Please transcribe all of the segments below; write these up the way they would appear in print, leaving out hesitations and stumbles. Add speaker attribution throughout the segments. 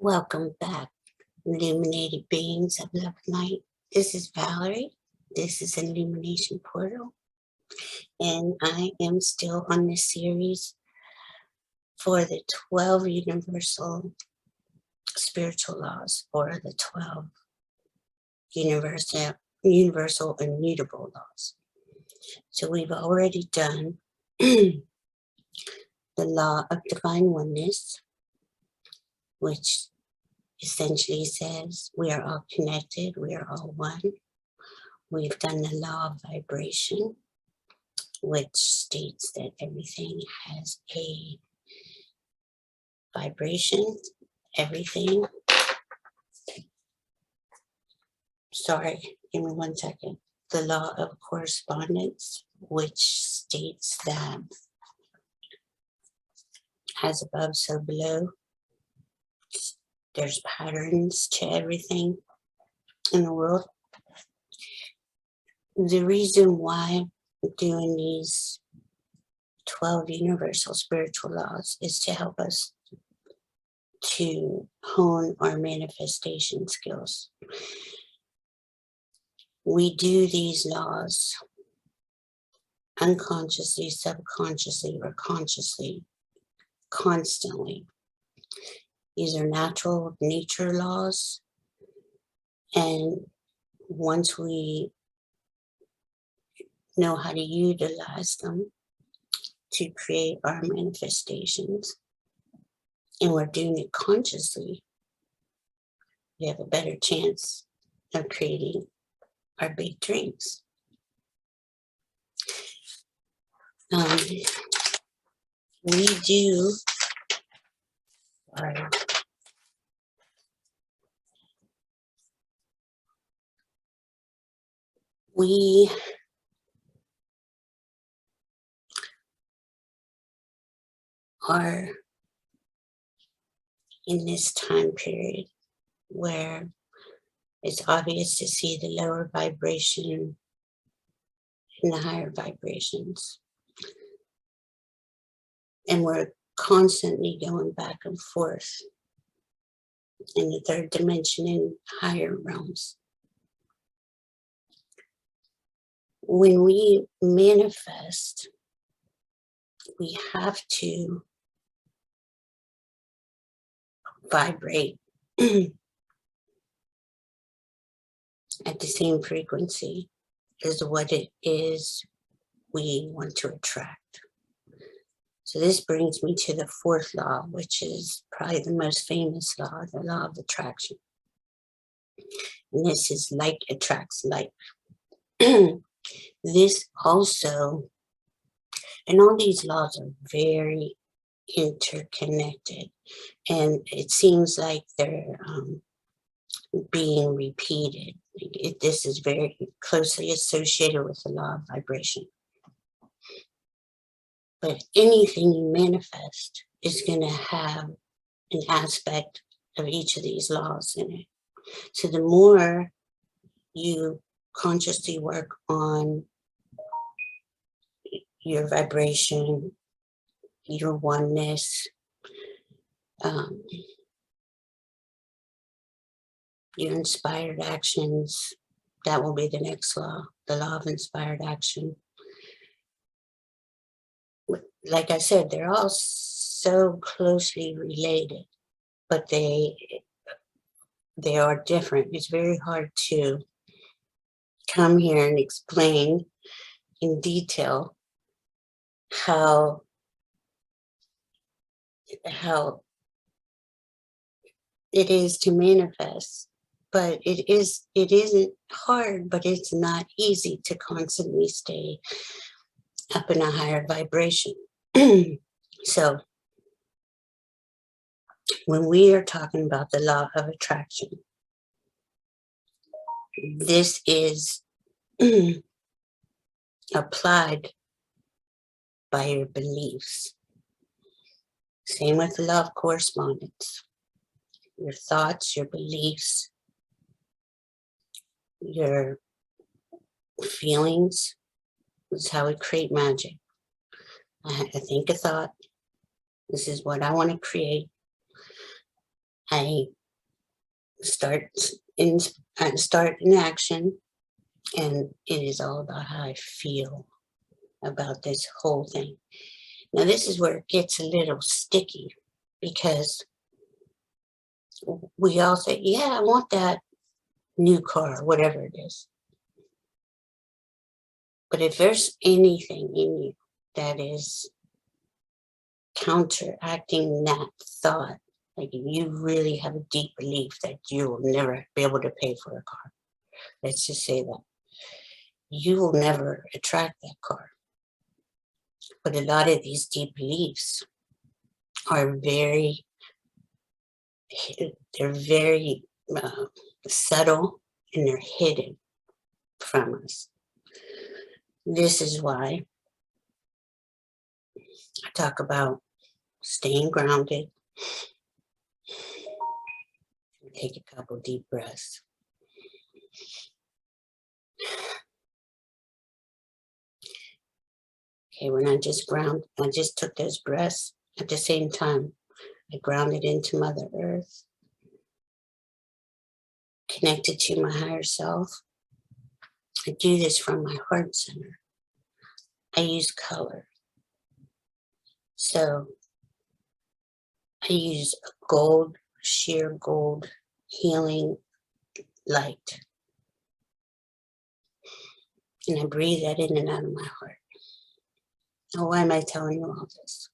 Speaker 1: Welcome back, illuminated beings of love and light. This is Valerie. This is an illumination portal, and I am still on this series for the 12 universal spiritual laws, or the 12 universal immutable laws. So we've already done the Law of Divine Oneness, which essentially says we are all connected, we are all one. We've done the Law of Vibration, which states that everything has a vibration, everything. Sorry, give me 1 second. The Law of Correspondence, which states that as above, so below. There's patterns to everything in the world. The reason why I'm doing these 12 universal spiritual laws is to help us to hone our manifestation skills. We do these laws unconsciously, subconsciously, or consciously, constantly. These are natural nature laws, and once we know how to utilize them to create our manifestations, and we're doing it consciously, we have a better chance of creating our big dreams. We do our we are in this time period where it's obvious to see the lower vibration and the higher vibrations. And we're constantly going back and forth in the third dimension and higher realms. When we manifest, we have to vibrate at the same frequency as what it is we want to attract. So this brings me to the fourth law, which is probably the most famous law, the law of attraction. And this is like attracts like. This also, and all these laws are very interconnected, and it seems like they're being repeated. This is very closely associated with the law of vibration. But anything you manifest is going to have an aspect of each of these laws in it. So the more you consciously work on your vibration, your oneness, your inspired actions, that will be the next law, the law of inspired action. Like I said, they're all so closely related, but they are different. It's very hard to come here and explain in detail how it is to manifest. But it isn't hard, but it's not easy to constantly stay up in a higher vibration. So when we are talking about the law of attraction, this is applied by your beliefs. Same with the law of correspondence. Your thoughts, your beliefs, your feelings is how we create magic. I think a thought. This is what I want to create. I start in action, and it is all about how I feel about this whole thing. Now, this is where it gets a little sticky, because we all say, yeah, I want that new car, whatever it is. But if there's anything in you that is counteracting that thought, like you really have a deep belief that you will never be able to pay for a car, let's just say that, you will never attract that car. But a lot of these deep beliefs are very, they're very subtle, and they're hidden from us. This is why I talk about staying grounded. Take a couple deep breaths. Okay, when I just took those breaths. At the same time, I grounded into Mother Earth, connected to my higher self. I do this from my heart center. I use color. So I use a gold, sheer gold, healing light. And I breathe that in and out of my heart. Now, why am I telling you all this?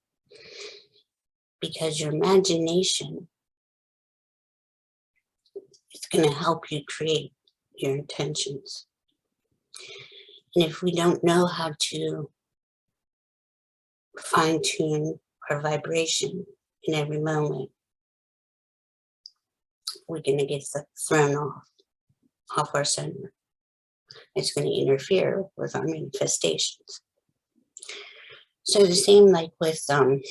Speaker 1: Because your imagination is going to help you create your intentions. And if we don't know how to fine-tune our vibration in every moment, we're going to get thrown off our center. It's going to interfere with our manifestations. So the same like with the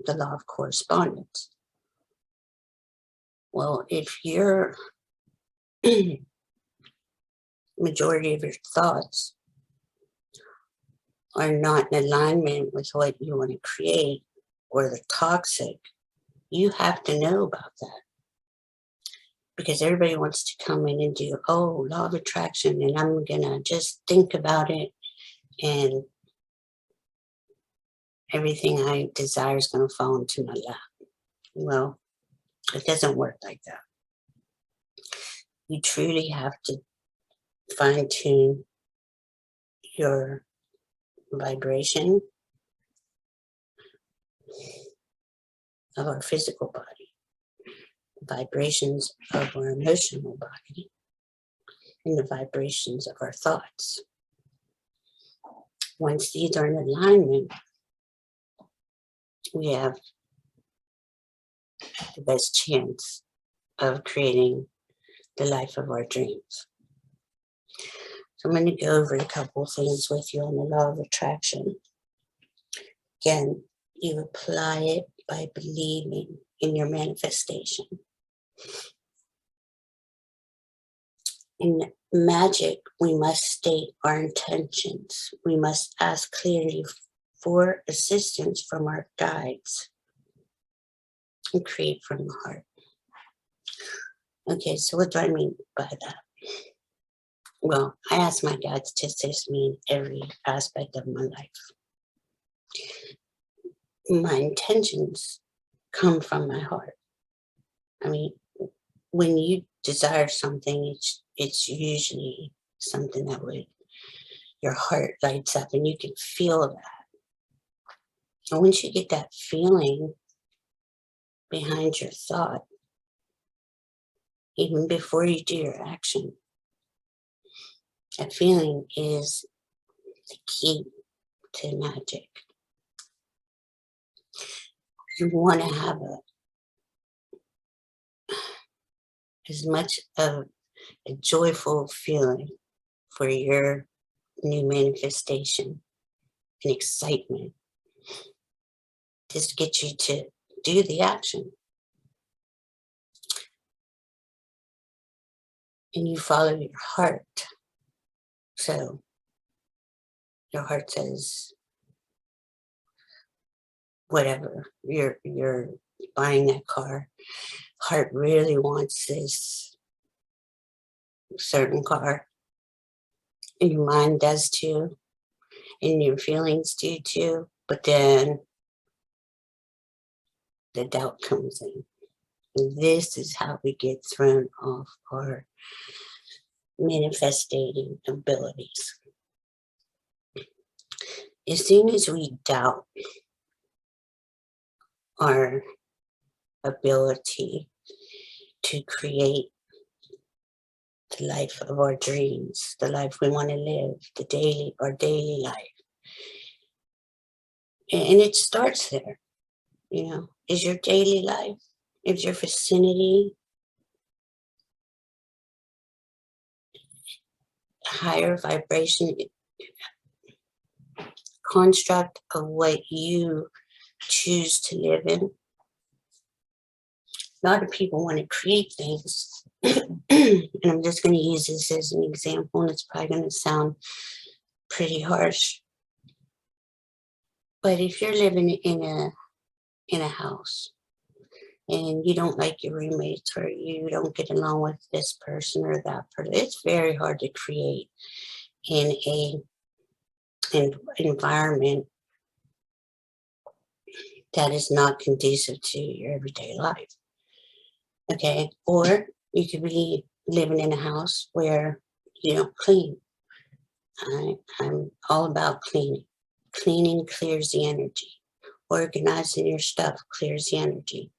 Speaker 1: law of correspondence. Well, if your majority of your thoughts are not in alignment with what you want to create, or they're toxic, you have to know about that. Because everybody wants to come in and do, oh, law of attraction, and I'm going to just think about it, and everything I desire is going to fall into my lap. Well, it doesn't work like that. You truly have to fine-tune your vibration of our physical body, vibrations of our emotional body, and the vibrations of our thoughts. Once these are in alignment, we have the best chance of creating the life of our dreams. So I'm going to go over a couple of things with you on the law of attraction. Again, you apply it by believing in your manifestation. In magic, we must state our intentions. We must ask clearly for assistance from our guides and create from the heart. Okay, so what do I mean by that? Well, I ask my guides to assist me in every aspect of my life. My intentions come from my heart. I mean, when you desire something, it's usually something that your heart lights up and you can feel that. And once you get that feeling behind your thought, even before you do your action, that feeling is the key to magic. You want to have as much of a joyful feeling for your new manifestation and excitement, just to get you to do the action. And you follow your heart. So your heart says whatever, your buying that car. Heart really wants this certain car. And your mind does too. And your feelings do too. But then the doubt comes in. And this is how we get thrown off our manifesting abilities. As soon as we doubt our ability to create the life of our dreams, the life we want to live, our daily life. And it starts there, is your daily life, is your vicinity higher vibration construct of what you choose to live in. A lot of people want to create things, and I'm just going to use this as an example, and it's probably going to sound pretty harsh. But if you're living in a house and you don't like your roommates, or you don't get along with this person or that person, it's very hard to create in an environment that is not conducive to your everyday life. Okay, or you could be living in a house where you don't clean. I'm all about cleaning. Cleaning clears the energy. Organizing your stuff clears the energy.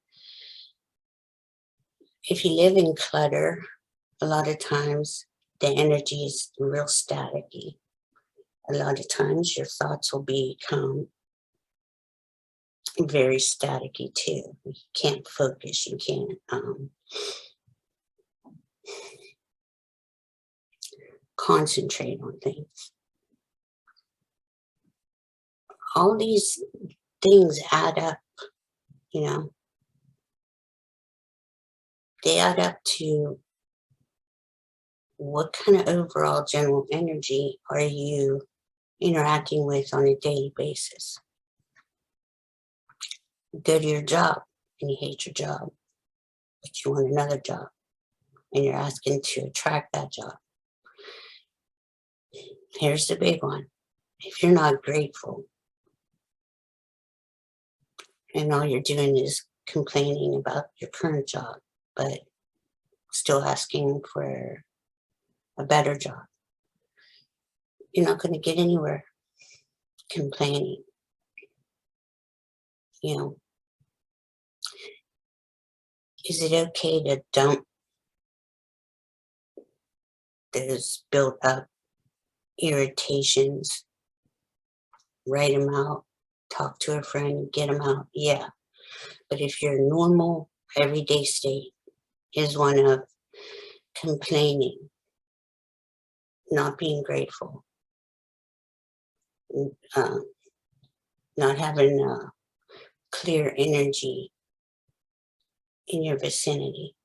Speaker 1: If you live in clutter, a lot of times the energy is real staticky. A lot of times your thoughts will become very staticky too. You can't focus. You can't concentrate on things. All these things add up, They add up to what kind of overall general energy are you interacting with on a daily basis. You go to your job and you hate your job, but you want another job, and you're asking to attract that job. Here's the big one. If you're not grateful and all you're doing is complaining about your current job, but still asking for a better job, you're not going to get anywhere complaining. Is it okay to dump those built up irritations, write them out, talk to a friend, get them out? Yeah. But if your normal everyday state is one of complaining, not being grateful, not having clear energy in your vicinity,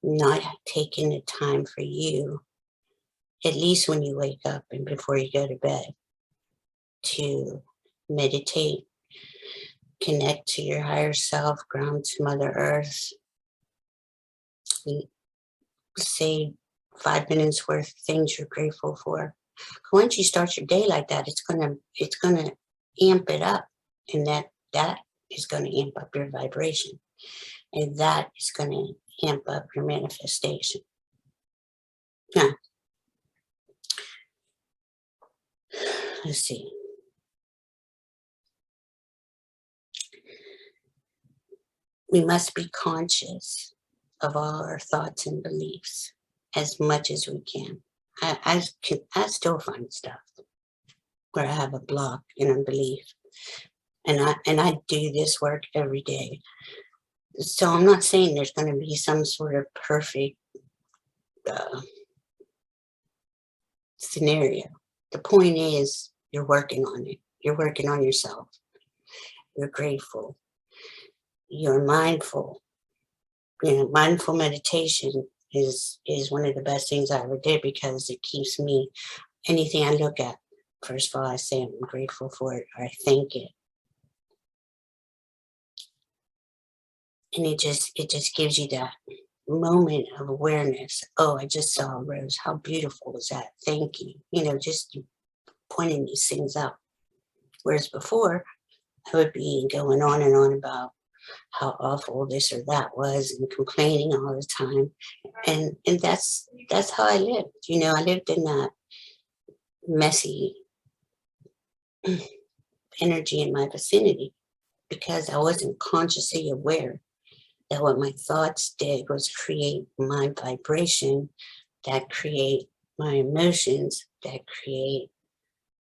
Speaker 1: not taking the time for you, at least when you wake up and before you go to bed, to meditate, connect to your higher self, ground to Mother Earth, say 5 minutes worth of things you're grateful for. Once you start your day like that, it's gonna amp it up, and that is gonna amp up your vibration, and that is gonna amp up your manifestation. Now, let's see. We must be conscious of all our thoughts and beliefs as much as we can. I still find stuff where I have a block in a belief, and I do this work every day. So I'm not saying there's going to be some sort of perfect scenario. The point is, you're working on it. You're working on yourself. You're grateful. You're mindful. Mindful meditation is one of the best things I ever did, because it keeps me, anything I look at, first of all, I say I'm grateful for it, or I thank it. And it just gives you that moment of awareness. Oh, I just saw a rose. How beautiful was that? Thank you. You know, just pointing these things out. Whereas before, I would be going on and on about how awful this or that was and complaining all the time. And that's how I lived. You know, I lived in that messy energy in my vicinity because I wasn't consciously aware that what my thoughts did was create my vibration, that create my emotions, that create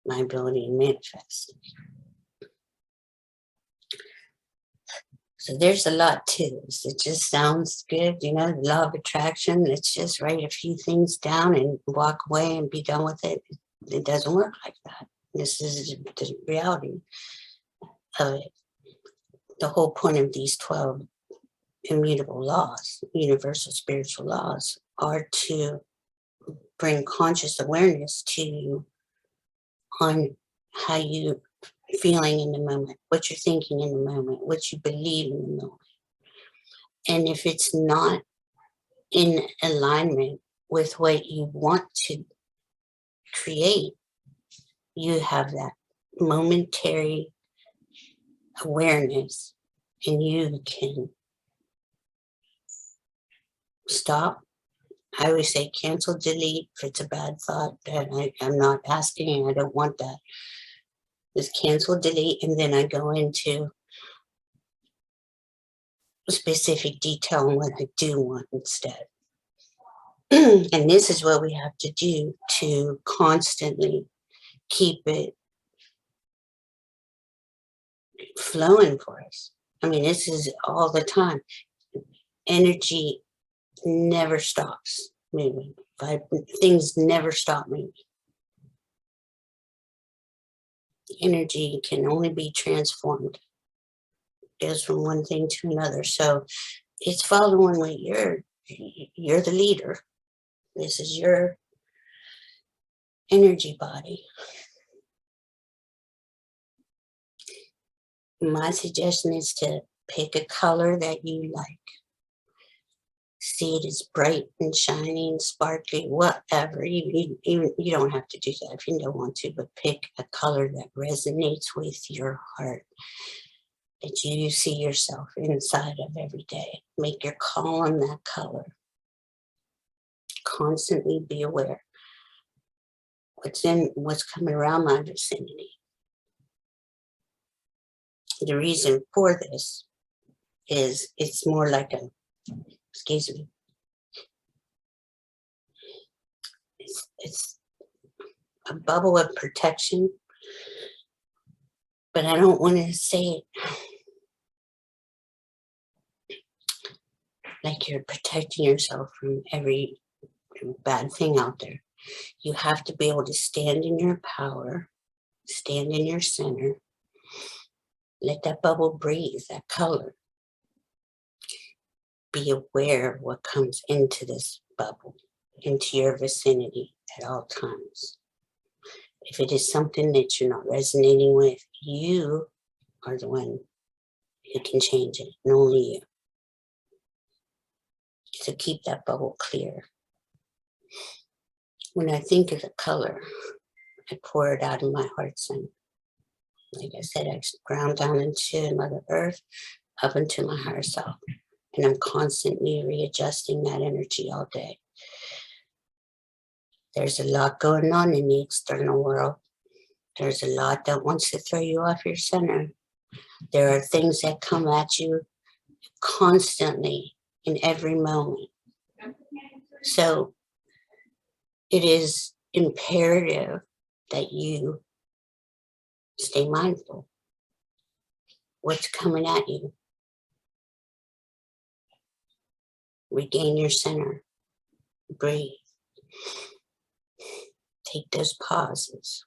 Speaker 1: my ability to manifest. So there's a lot to this. It just sounds good, you know, the law of attraction. Let's just write a few things down and walk away and be done with it. It doesn't work like that. This is the reality of it. The whole point of these 12 immutable laws, universal spiritual laws, are to bring conscious awareness to you on how you feeling in the moment, what you're thinking in the moment, what you believe in the moment. And if it's not in alignment with what you want to create, you have that momentary awareness and you can stop. I always say cancel, delete if it's a bad thought that I'm not asking, I don't want that. Just cancel, delete, and then I go into specific detail on what I do want instead. And this is what we have to do to constantly keep it flowing for us. I mean, this is all the time. Energy never stops moving. Things never stop moving. Energy can only be transformed. It goes from one thing to another. So it's following what you're the leader. This is your energy body. My suggestion is to pick a color that you like. See it as bright and shining, sparkly, whatever. You don't have to do that if you don't want to, but pick a color that resonates with your heart, that you see yourself inside of every day. Make your column that color. Constantly be aware what's coming around my vicinity. The reason for this is it's more like excuse me, it's a bubble of protection, but I don't want to say it like you're protecting yourself from every bad thing out there. You have to be able to stand in your power, stand in your center, let that bubble breathe, that color. Be aware of what comes into this bubble, into your vicinity at all times. If it is something that you're not resonating with, you are the one who can change it, and only you. So keep that bubble clear. When I think of the color, I pour it out in my heart center. Like I said, I ground down into Mother Earth, up into my higher self. And I'm constantly readjusting that energy all day. There's a lot going on in the external world. There's a lot that wants to throw you off your center. There are things that come at you constantly in every moment. So it is imperative that you stay mindful. What's coming at you? Regain your center. Breathe. Take those pauses.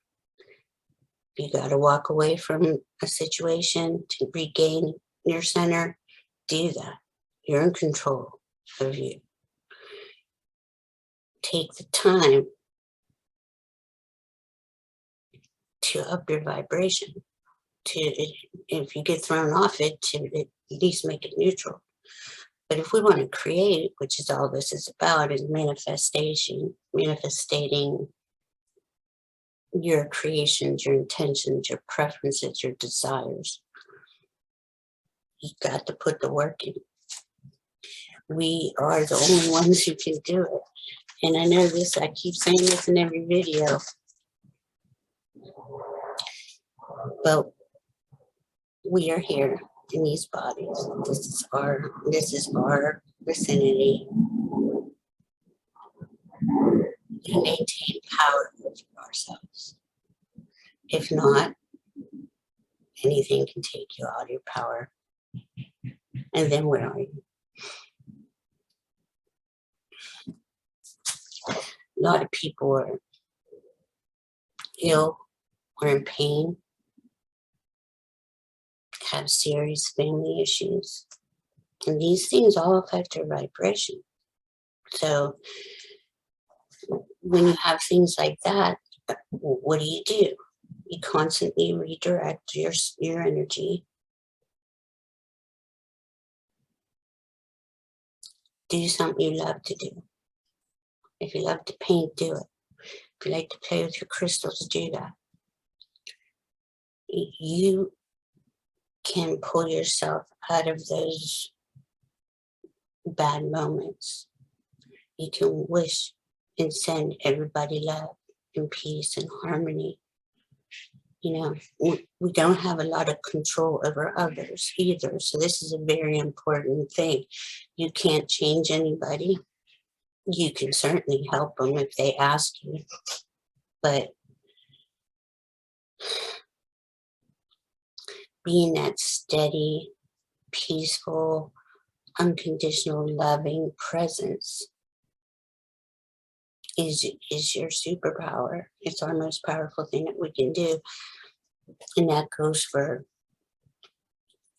Speaker 1: If you got to walk away from a situation to regain your center, do that. You're in control of you. Take the time to up your vibration. To, if you get thrown off it, to at least make it neutral. But if we want to create, which is all this is about, is manifestation, manifestating your creations, your intentions, your preferences, your desires. You've got to put the work in. We are the only ones who can do it. And I know this, I keep saying this in every video, but we are here in these bodies. This is our vicinity. We maintain power over ourselves. If not, anything can take you out of your power. And then where are you? A lot of people are ill or in pain, have serious family issues. And these things all affect our vibration. So when you have things like that, what do? You constantly redirect your energy. Do something you love to do. If you love to paint, do it. If you like to play with your crystals, do that. You can pull yourself out of those bad moments. You can wish and send everybody love and peace and harmony. You know, we don't have a lot of control over others either. So this is a very important thing. You can't change anybody. You can certainly help them if they ask you. But being that steady, peaceful, unconditional, loving presence is your superpower. It's our most powerful thing that we can do. And that goes for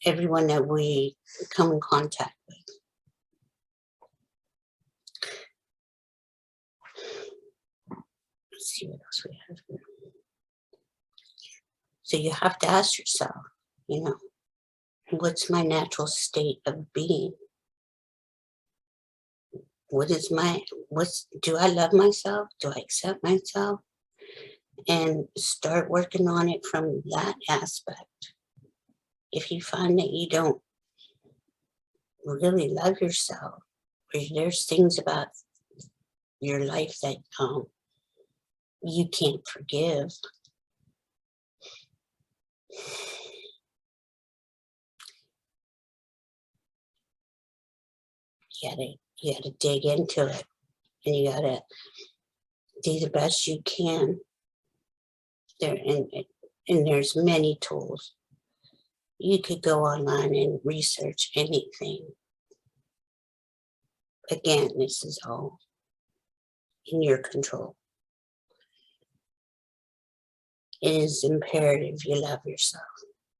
Speaker 1: everyone that we come in contact with. Let's see what else we have here. So you have to ask yourself, you know, what's my natural state of being? Do I love myself? Do I accept myself? And start working on it from that aspect. If you find that you don't really love yourself, or there's things about your life that you can't forgive, you gotta dig into it, and you gotta do the best you can. And there's many tools. You could go online and research anything. Again, this is all in your control. It is imperative you love yourself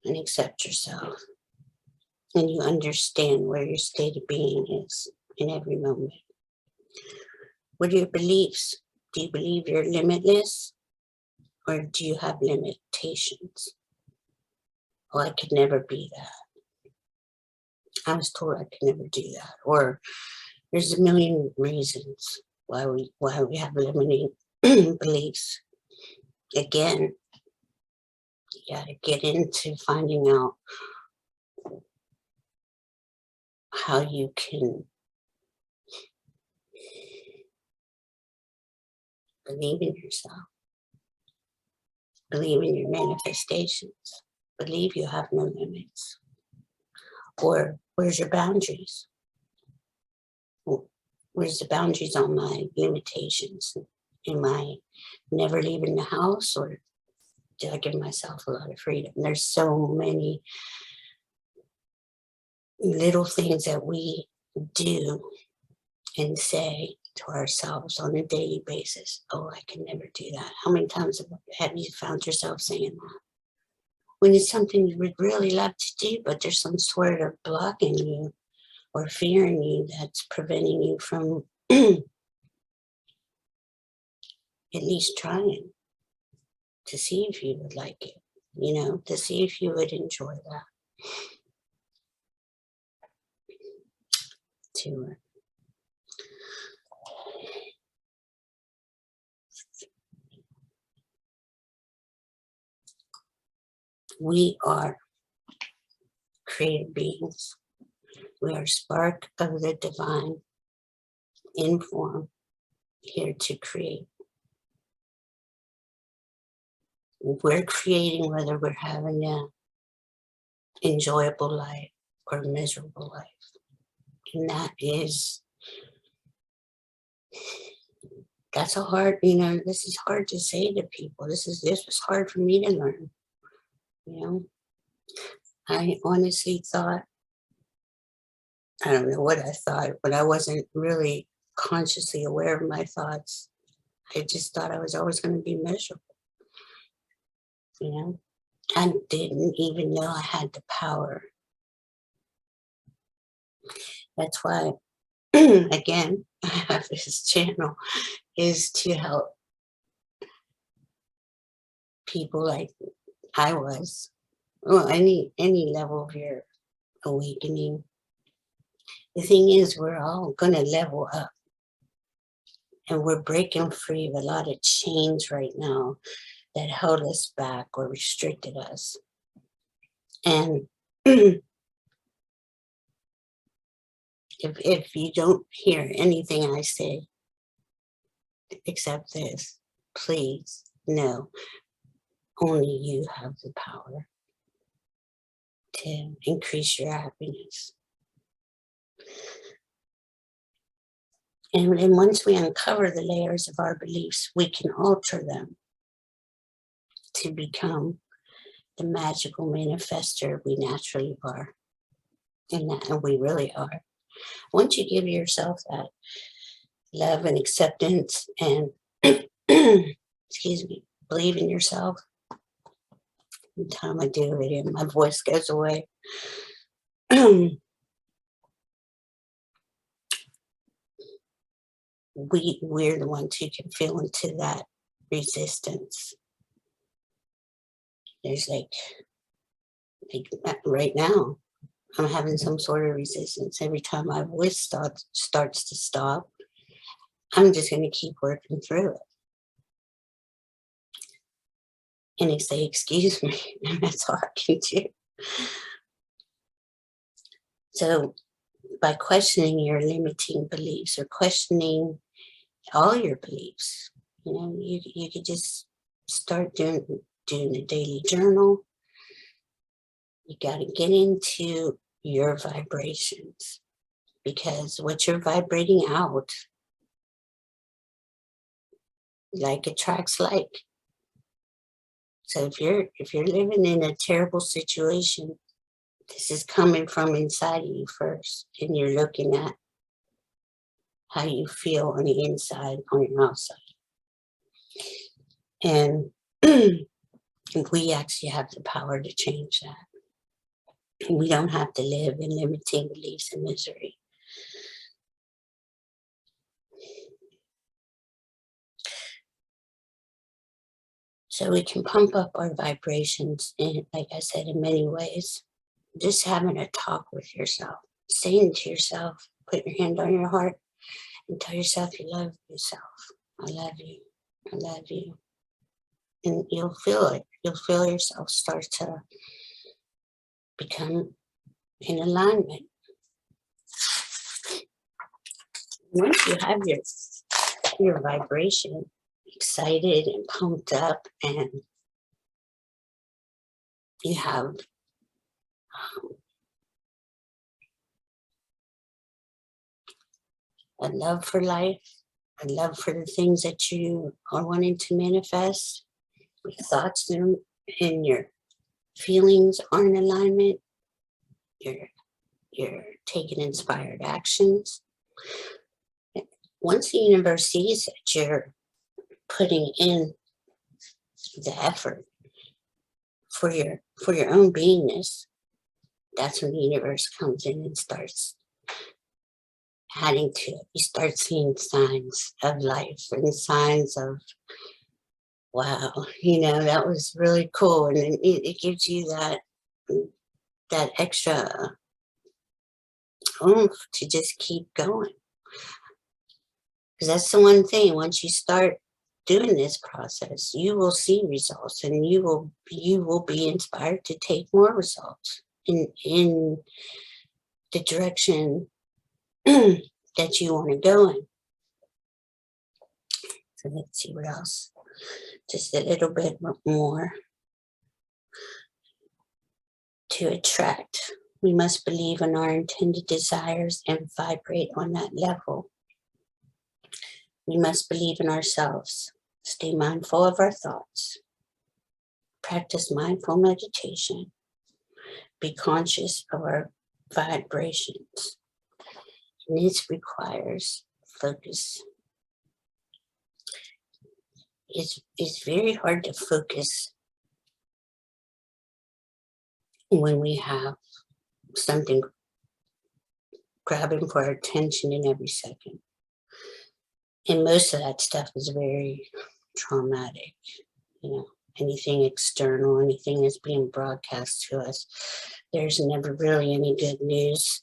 Speaker 1: and accept yourself, and you understand where your state of being is in every moment. What are your beliefs? Do you believe you're limitless, or do you have limitations? Oh, I could never be that. I was told I could never do that. Or there's a million reasons why we have limiting beliefs. Again, you gotta get into finding out how you can believe in yourself, believe in your manifestations, believe you have no limits. Or where's your boundaries? Where's the boundaries on my limitations? Am I never leaving the house, or do I give myself a lot of freedom? There's so many little things that we do and say to ourselves on a daily basis. Oh, I can never do that. How many times have you found yourself saying that? When it's something you would really love to do, but there's some sort of blocking you or fearing you that's preventing you from at least trying to see if you would like it, you know, to see if you would enjoy that. to it. We are created beings. We are spark of the divine in form, here to create. We're creating whether we're having an enjoyable life or a miserable life. And that's a hard, this is hard to say to people. This was hard for me to learn. I honestly thought, I don't know what I thought, but I wasn't really consciously aware of my thoughts. I just thought I was always going to be miserable. I didn't even know I had the power. That's why, again, I have this channel, is to help people like I was, well, any level of your awakening. The thing is, we're all going to level up. And we're breaking free of a lot of chains right now that held us back or restricted us. And if you don't hear anything I say except this, please know only you have the power to increase your happiness. And then once we uncover the layers of our beliefs, we can alter them to become the magical manifester we naturally are. And we really are. Once you give yourself that love and acceptance and, excuse me, believe in yourself, every time I do it, my voice goes away. We're the ones who can feel into that resistance. There's like right now, I'm having some sort of resistance. Every time my voice starts to stop, I'm just going to keep working through it. And they say, excuse me, and that's all I can do. So by questioning your limiting beliefs or questioning all your beliefs, you could just start doing a daily journal. You got to get into your vibrations, because what you're vibrating out, like attracts like. So if you're living in a terrible situation, this is coming from inside of you first, and you're looking at how you feel on the inside, on your outside. And we actually have the power to change that. We don't have to live in limiting beliefs and misery. So we can pump up our vibrations, in, like I said, in many ways. Just having a talk with yourself, saying to yourself, put your hand on your heart and tell yourself you love yourself. I love you. I love you. And you'll feel it. You'll feel yourself start to become in alignment. Once you have your vibration excited and pumped up, and you have a love for life, a love for the things that you are wanting to manifest, your thoughts and your feelings are in alignment, you're taking inspired actions. Once the universe sees that you're putting in the effort for your own beingness, that's when the universe comes in and starts adding to it. You start seeing signs of life and signs of, wow, that was really cool. And it gives you that extra oomph to just keep going. Because that's the one thing, once you start doing this process, you will see results, and you will be inspired to take more results in the direction that you want to go in. So let's see what else. Just a little bit more. To attract, we must believe in our intended desires and vibrate on that level. We must believe in ourselves, stay mindful of our thoughts, practice mindful meditation, be conscious of our vibrations. And this requires focus. It's very hard to focus when we have something grabbing for our attention in every second. And most of that stuff is very traumatic. You know, anything external, anything that's being broadcast to us, there's never really any good news.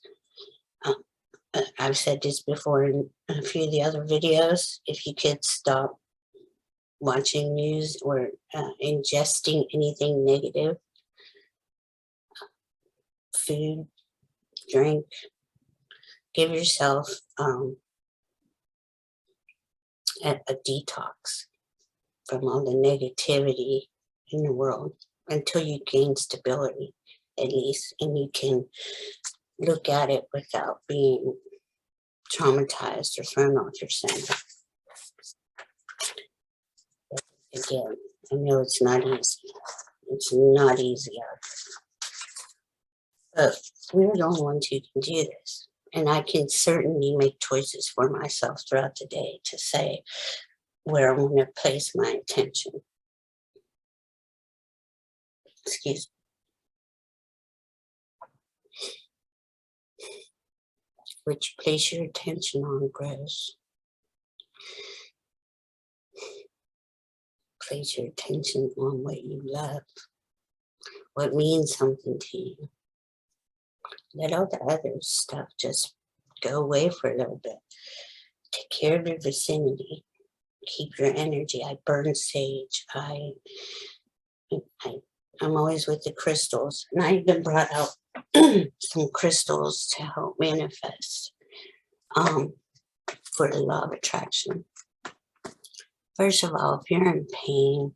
Speaker 1: I've said this before in a few of the other videos. If you could stop watching news or ingesting anything negative, food, drink, give yourself a detox from all the negativity in the world until you gain stability, at least, and you can look at it without being traumatized or thrown off your center. Again, I know it's not easy. It's not easy out there. But we're the only ones who can do this. And I can certainly make choices for myself throughout the day to say where I want to place my attention. Excuse me. Which you place your attention on grows. Place your attention on what you love, what means something to you. Let all the other stuff just go away for a little bit. Take care of your vicinity. Keep your energy. I burn sage. I'm always with the crystals. And I even brought out some crystals to help manifest for the law of attraction. First of all, if you're in pain,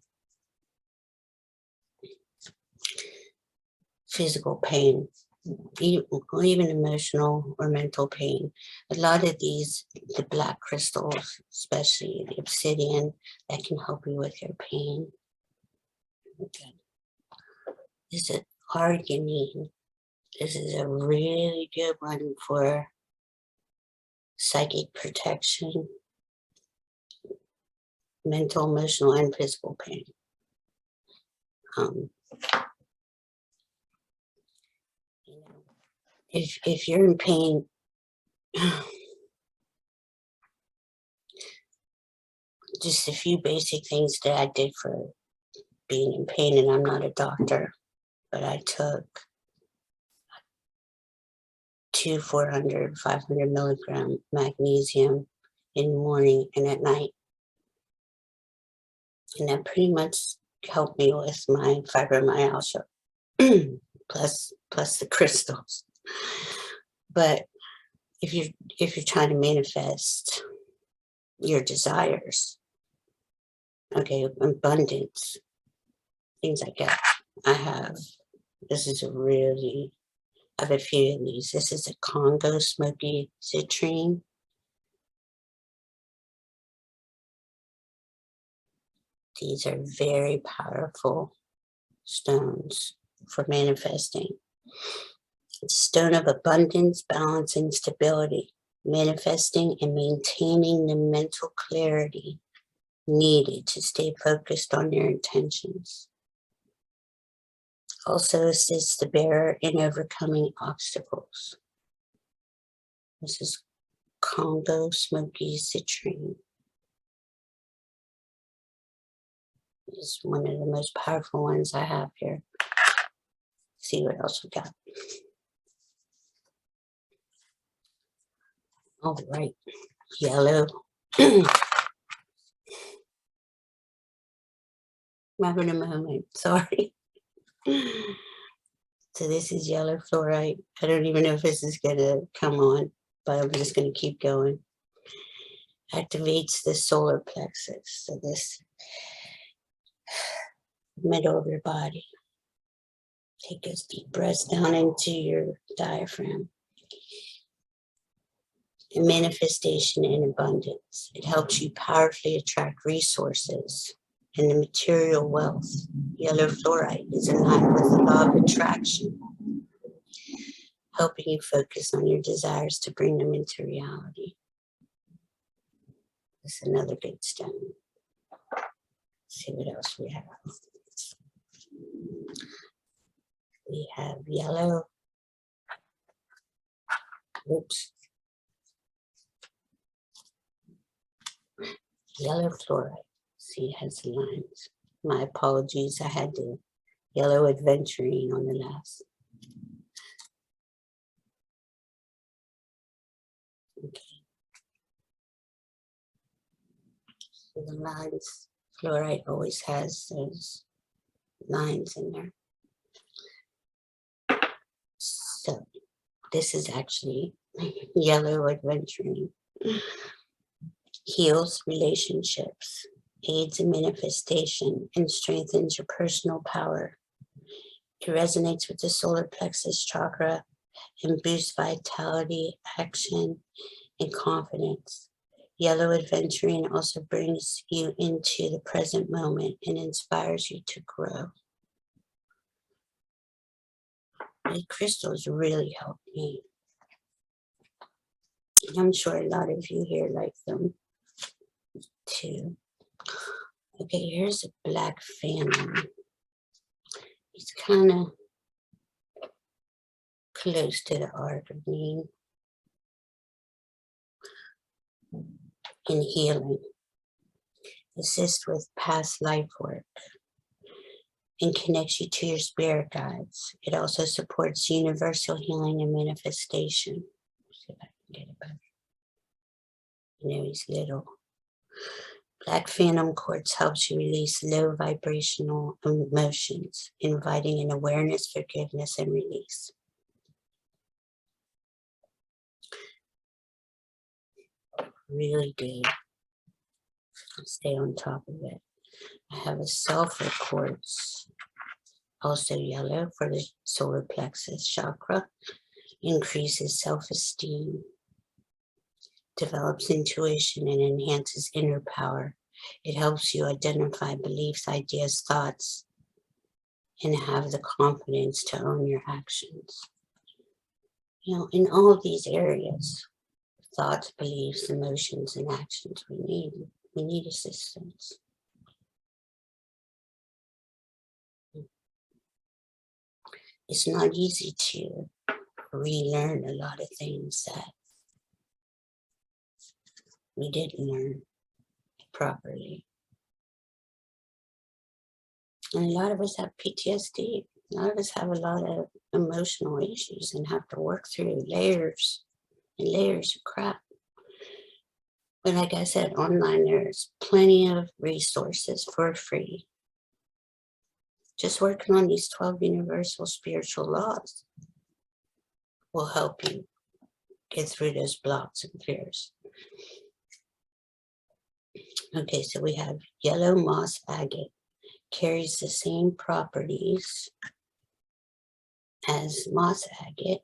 Speaker 1: physical pain, even emotional or mental pain, a lot of these, the black crystals, especially the obsidian, that can help you with your pain. Okay. This is arginine. This is a really good one for psychic protection, mental, emotional, and physical pain. If you're in pain, just a few basic things that I did for being in pain, and I'm not a doctor, but I took 400, 500 milligram magnesium in the morning and at night. And that pretty much helped me with my fibromyalgia, plus the crystals. But if you're trying to manifest your desires, okay, abundance, things like that. I have a few of these. This is a Congo smoky citrine. These are very powerful stones for manifesting. It's stone of abundance, balance, and stability, manifesting and maintaining the mental clarity needed to stay focused on your intentions. Also assists the bearer in overcoming obstacles. This is Congo smoky citrine. It's one of the most powerful ones I have here. See what else we got. All right, yellow. I'm having a moment, sorry. So this is yellow fluorite. I don't even know if this is gonna come on, but I'm just gonna keep going. Activates the solar plexus. So this middle of your body. Take those deep breaths down into your diaphragm. And manifestation and abundance. It helps you powerfully attract resources and the material wealth. Yellow fluorite is in line with the law of attraction, helping you focus on your desires to bring them into reality. That's another good stone. Let's see what else we have. We have yellow. Oops. Yellow fluorite. See, it has lines. My apologies. I had the yellow adventuring on the last. Okay. So the lines, fluorite always has those lines in there. So this is actually yellow adventuring. Heals relationships, aids in manifestation, and strengthens your personal power. It resonates with the solar plexus chakra and boosts vitality, action, and confidence. Yellow adventuring also brings you into the present moment and inspires you to grow. The crystals really help me. I'm sure a lot of you here like them too. Okay, here's a black phantom. It's kind of close to the art of being and healing. Assist with past life work and connects you to your spirit guides. It also supports universal healing and manifestation. See if I can get it better. You know, he's little. Black Phantom Quartz helps you release low vibrational emotions, inviting an awareness, forgiveness, and release. Really good. Stay on top of it. I have a sulfur quartz, also yellow, for the solar plexus chakra. Increases self-esteem, develops intuition, and enhances inner power. It helps you identify beliefs, ideas, thoughts, and have the confidence to own your actions. You know, in all of these areas, thoughts, beliefs, emotions, and actions, we need assistance. It's not easy to relearn a lot of things that we didn't learn properly. And a lot of us have PTSD. A lot of us have a lot of emotional issues and have to work through layers and layers of crap. But like I said, online there's plenty of resources for free. Just working on these 12 universal spiritual laws will help you get through those blocks and fears. Okay, so we have yellow moss agate. Carries the same properties as moss agate.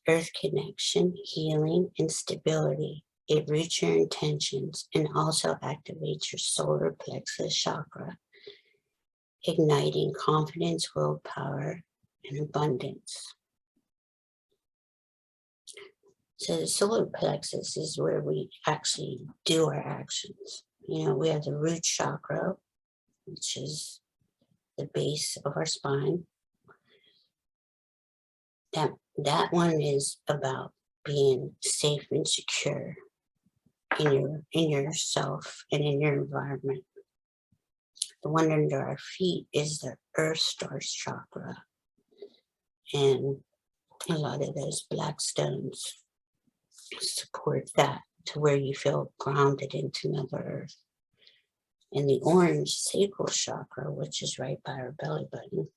Speaker 1: Earth connection, healing, and stability. It roots your intentions and also activates your solar plexus chakra, igniting confidence, willpower, and abundance. So the solar plexus is where we actually do our actions. You know, we have the root chakra, which is the base of our spine. That one is about being safe and secure in yourself and in your environment. The one under our feet is the earth stars chakra. And a lot of those black stones support that to where you feel grounded into Mother Earth. And the orange sacral chakra, which is right by our belly button,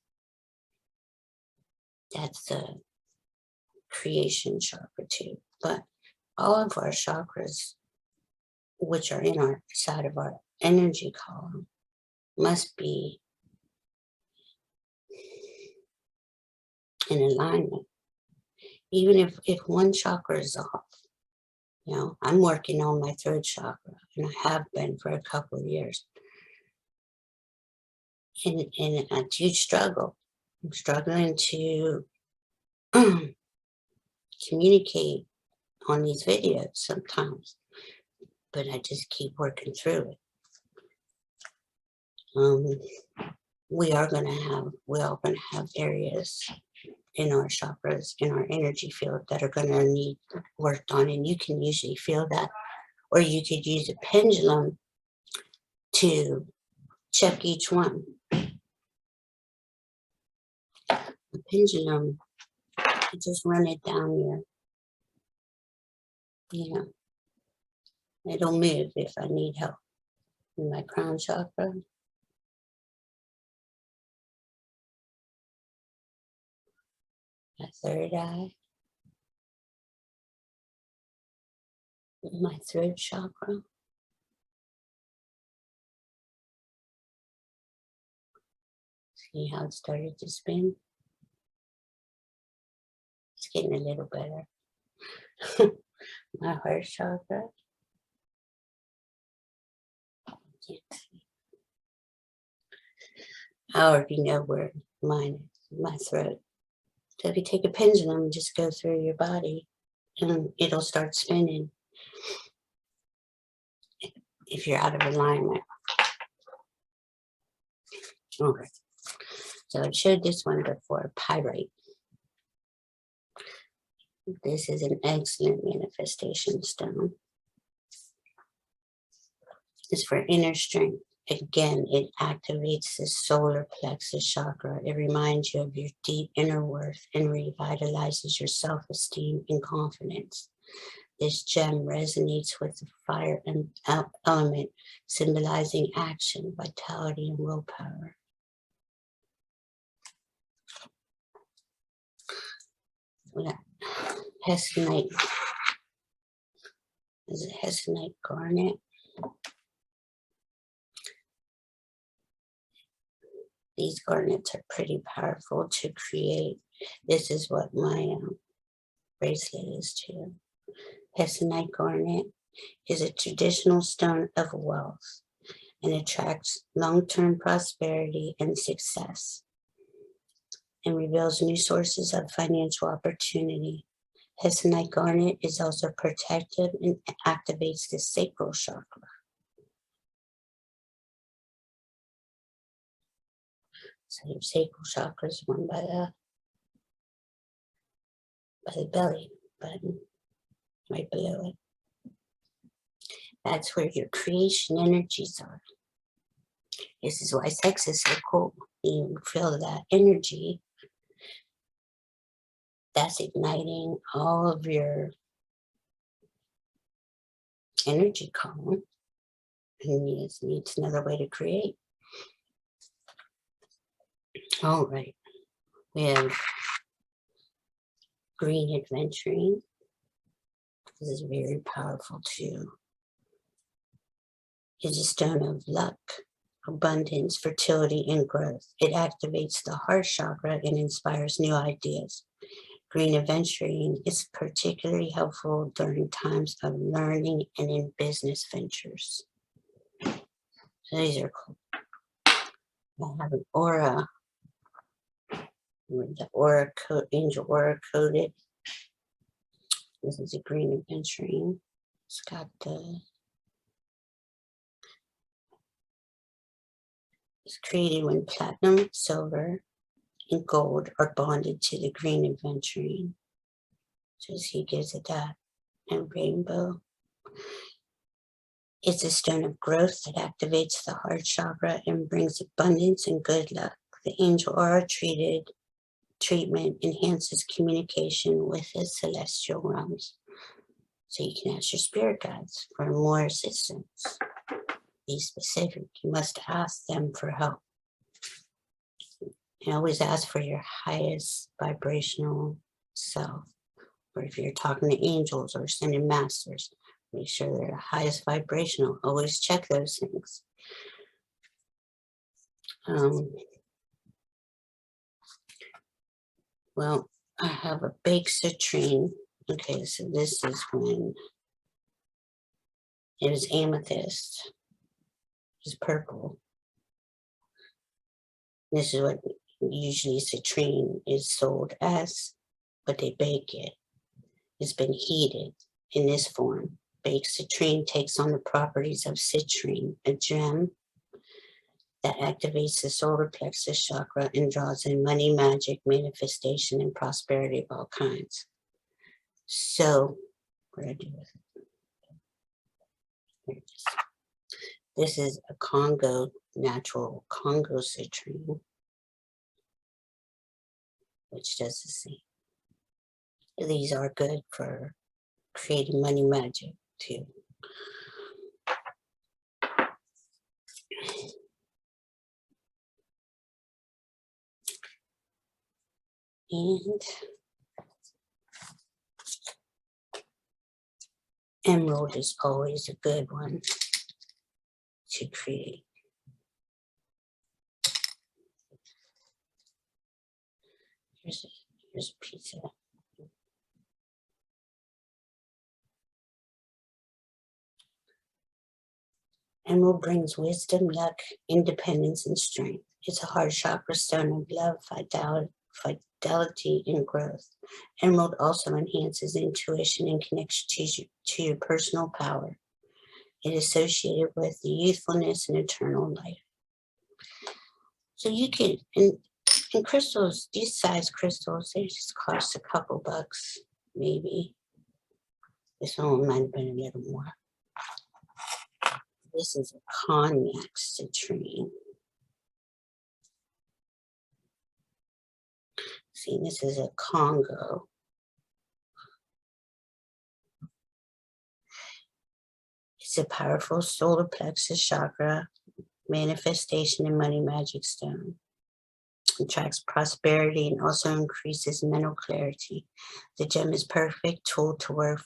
Speaker 1: that's the creation chakra too. But all of our chakras, which are in our side of our energy column, must be in alignment. Even if one chakra is off, you know, I'm working on my third chakra, and I have been for a couple of years. And a huge struggle. I'm struggling to communicate on these videos sometimes, but I just keep working through it. We are going to have areas in our chakras, in our energy field, that are going to need worked on, and you can usually feel that, or you could use a pendulum to check each one. The pendulum, you just run it down your, you know, it'll move if I need help. In my crown chakra, my third eye, my throat chakra, see how it started to spin? It's getting a little better. My heart chakra, I already know where mine is, my throat. So if you take a pendulum and just go through your body, and it'll start spinning if you're out of alignment. Okay. So I've showed this one before, pyrite. This is an excellent manifestation stone. It's for inner strength. Again, it activates the solar plexus chakra. It reminds you of your deep inner worth and revitalizes your self-esteem and confidence. This gem resonates with the fire and element, symbolizing action, vitality, and willpower. Hessonite. Is it Hessonite Garnet? These garnets are pretty powerful to create. This is what my bracelet is too. Hessonite Garnet is a traditional stone of wealth and attracts long-term prosperity and success, and reveals new sources of financial opportunity. Hessonite Garnet is also protective and activates the sacral chakra. So your sacral chakra is one by the belly button, right below it. That's where your creation energies are. This is why sex is so cool. You feel that energy that's igniting all of your energy column, and it needs another way to create. All right, we have green adventuring. This is very powerful too. It's a stone of luck, abundance, fertility, and growth. It activates the heart chakra and inspires new ideas. Green adventuring is particularly helpful during times of learning and in business ventures. So these are cool. I have an aura, the aura code, angel aura coated. This is a green adventuring. It's got it's created when platinum, silver, and gold are bonded to the green adventuring. So he gives it that, and rainbow. It's a stone of growth that activates the heart chakra and brings abundance and good luck. The angel aura treatment enhances communication with the celestial realms. So you can ask your spirit guides for more assistance. Be specific. You must ask them for help. And always ask for your highest vibrational self. Or if you're talking to angels or sending masters, make sure they're the highest vibrational. Always check those things. Well, I have a baked citrine. Okay, so this is when it is amethyst. It's purple. This is what usually citrine is sold as, but they bake it. It's been heated in this form. Baked citrine takes on the properties of citrine, a gem that activates the solar plexus chakra and draws in money, magic, manifestation, and prosperity of all kinds. So, what do I do with it? Here it is. This is a natural Congo citrine, which does the same. These are good for creating money magic too. And emerald is always a good one to create. Here's a piece of it. Emerald brings wisdom, luck, independence, and strength. It's a heart chakra stone of love, fidelity, and growth. Emerald also enhances intuition and connects to your personal power. It is associated with the youthfulness and eternal life. So you can, and crystals, these size crystals, they just cost a couple bucks, maybe. This one might have been a little more. This is a cognac citrine. See, this is a Congo. It's a powerful solar plexus chakra, manifestation and money magic stone. It attracts prosperity and also increases mental clarity. The gem is perfect tool to work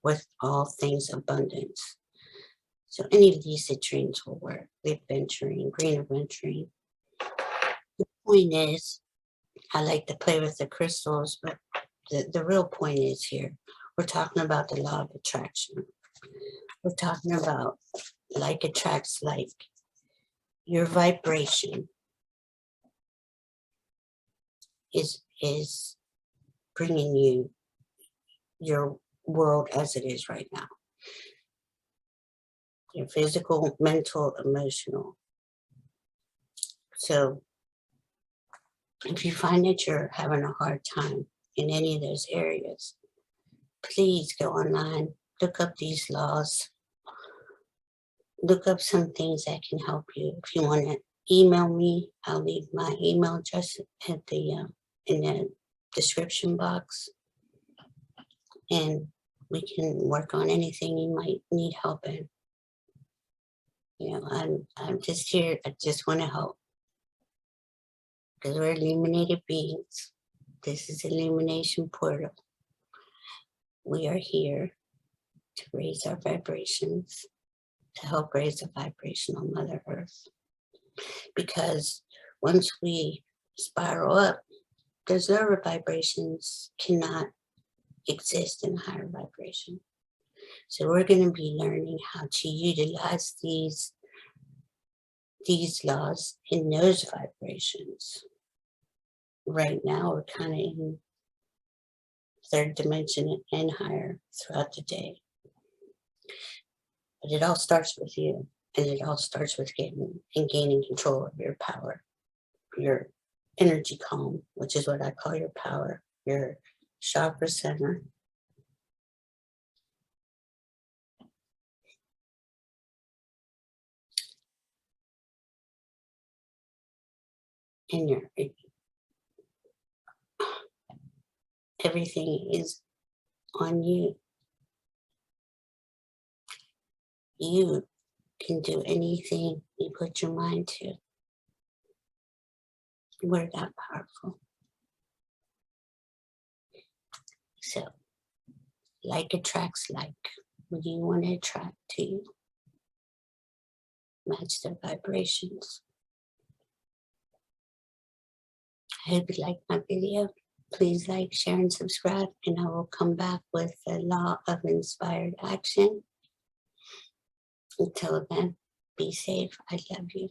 Speaker 1: with all things abundance. So any of these citrines will work. Leaf aventurine, green aventurine. The point is, I like to play with the crystals, but the real point is here, we're talking about the law of attraction. We're talking about like attracts like. Your vibration is bringing you your world as it is right now. Your physical, mental, emotional. So if you find that you're having a hard time in any of those areas, please go online, look up these laws, look up some things that can help you. If you want to email me, I'll leave my email address at the in the description box, and we can work on anything you might need help in. You know, I'm just here. I just want to help because we're illuminated beings. This is Illumination Portal. We are here to raise our vibrations, to help raise the vibrational Mother Earth. Because once we spiral up, those lower vibrations cannot exist in higher vibration. So we're going to be learning how to utilize these laws in those vibrations. Right now, we're kind of in third dimension and higher throughout the day. But it all starts with you, and it all starts with gaining control of your power, your energy calm, which is what I call your power, your chakra center. And everything is on you. You can do anything you put your mind to. We're that powerful. So, like attracts like. What do you want to attract to you? Match their vibrations. I hope you liked my video. Please like, share, and subscribe, and I will come back with the law of inspired action. Until then, be safe. I love you.